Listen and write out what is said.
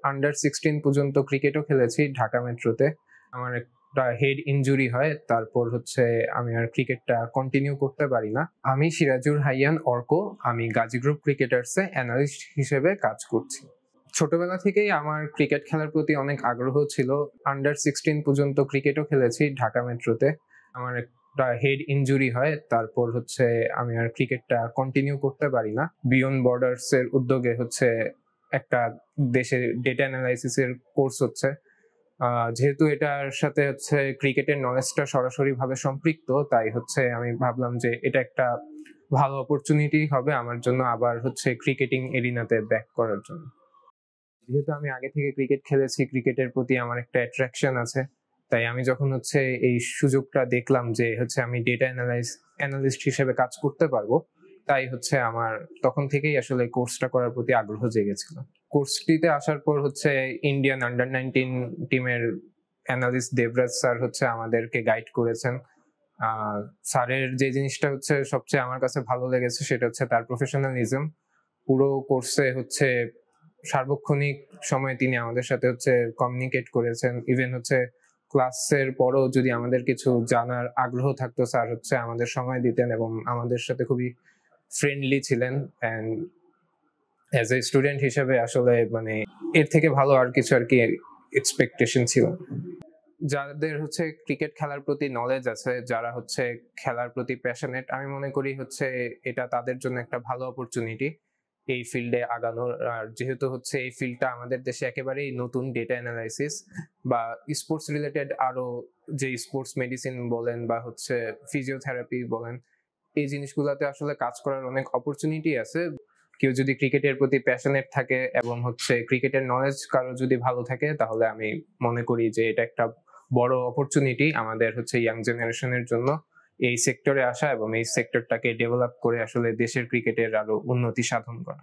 Under 16 পর্যন্ত ক্রিকেটও খেলেছি ঢাকা মেট্রোতে। আমার একটা হেড ইনজুরি হয়। তারপর আমি আর ক্রিকেটটা কন্টিনিউ করতে পারি না। আমি সিরাজুর হাইয়ান অর্ক। আমি গাজী গ্রুপ ক্রিকেটার্সে অ্যানালিস্ট হিসেবে কাজ করছি। ছোটবেলা থেকেই আমার ক্রিকেট খেলার প্রতি অনেক আগ্রহ ছিল। আন্ডার 16 পর্যন্ত ক্রিকেটও খেলেছি ঢাকা মেট্রোতে। আমার একটা হেড ইনজুরি হয়। তারপর আমি আর ক্রিকেটটা কন্টিনিউ করতে পারি না। বিয়ন্ড বর্ডার্স এর উদ্যোগে একটা দেশের ডেটা অ্যানালাইসিস এর কোর্স হচ্ছে। যেহেতু এটার সাথে ক্রিকেটের নলেজটা সরাসরি ভাবে সম্পৃক্ত, তাই আমি ভাবলাম যে এটা একটা ভালো অপরচুনিটি হবে আমার জন্য আবার ক্রিকেটিং এরিনাতে ব্যাক করার জন্য। যেহেতু আমি আগে থেকে ক্রিকেট খেলেছি, ক্রিকেটের প্রতি আমার একটা অ্যাট্রাকশন আছে। তাই আমি যখন এই সুযোগটা দেখলাম যে আমি ডেটা অ্যানালিস্ট হিসেবে কাজ করতে পারবো, তাই আমার তখন থেকেই আসলে কোর্সটা করার প্রতি আগ্রহ জেগেছিল। কোর্সটিতে আসার পর ইন্ডিয়ান আন্ডার 19 টিমের অ্যানালিস্ট দেবরাজ স্যার আমাদেরকে গাইড করেছেন। স্যারের যে জিনিসটা সবচেয়ে আমার কাছে ভালো লেগেছে সেটা তার প্রফেশনালিজম। পুরো কোর্সে সার্বক্ষণিক সময়ে তিনি আমাদের সাথে কমিউনিকেট করেছেন। ইভেন ক্লাসের পরও যদি আমাদের কিছু জানার আগ্রহ থাকতো, স্যার আমাদের সময় দিতেন এবং আমাদের সাথে খুবই ফ্রেন্ডলি ছিলেন। অ্যান্ড অ্যাজ এ স্টুডেন্ট হিসেবে আসলে এর থেকে ভালো আর কিছু এক্সপেকটেশন ছিল না। যাদের ক্রিকেট খেলার প্রতি নলেজ আছে, যারা খেলার প্রতি প্যাশনেট, আমি মনে করি এটা তাদের জন্য একটা ভালো অপরচুনিটি এই ফিল্ডে আগানোর। আর যেহেতু এই ফিল্ডটা আমাদের দেশে একেবারেই নতুন, ডেটা অ্যানালাইসিস বা স্পোর্টস রিলেটেড আরো যে স্পোর্টস মেডিসিন বলেন বা ফিজিওথেরাপি বলেন, এই জিনিসগুলোতে আসলে কাজ করার অনেক অপরচুনিটি আছে। কেউ যদি ক্রিকেটের প্রতি প্যাশনেট থাকে এবং ক্রিকেটের নলেজ কারো যদি ভালো থাকে, তাহলে আমি মনে করি যে এটা একটা বড় অপরচুনিটি আমাদের ইয়াং জেনারেশনের জন্য এই সেক্টরে আসা এবং এই সেক্টরটাকে ডেভেলপ করে আসলে দেশের ক্রিকেটের আরো উন্নতি সাধন করা।